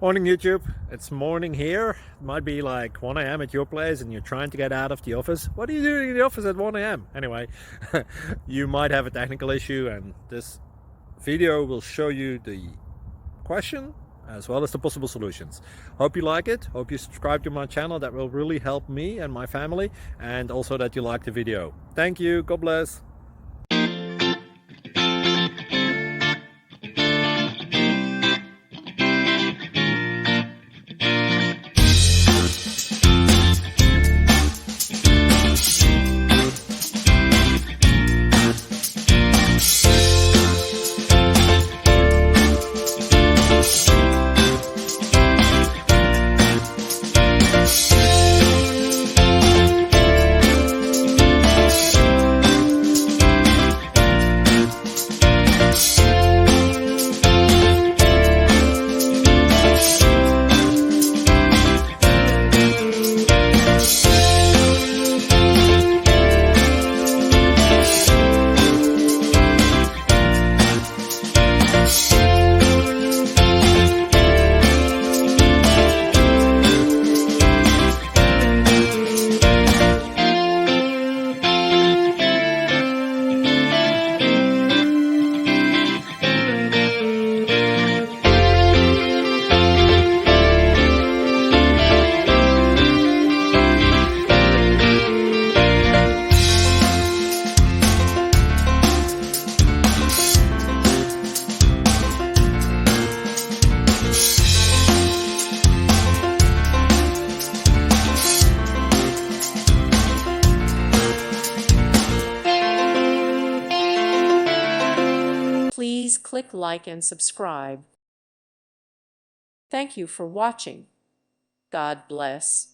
Morning YouTube, it's morning here. It might be like 1 a.m. at your place and you're trying to get out of the office. What are you doing in the office at 1 a.m.? Anyway, you might have a technical issue and this video will show you the question as well as the possible solutions. Hope you like it, hope you subscribe to my channel. That will really help me and my family, and also that you like the video. Thank you, God bless. Please click like and subscribe. Thank you for watching. God bless.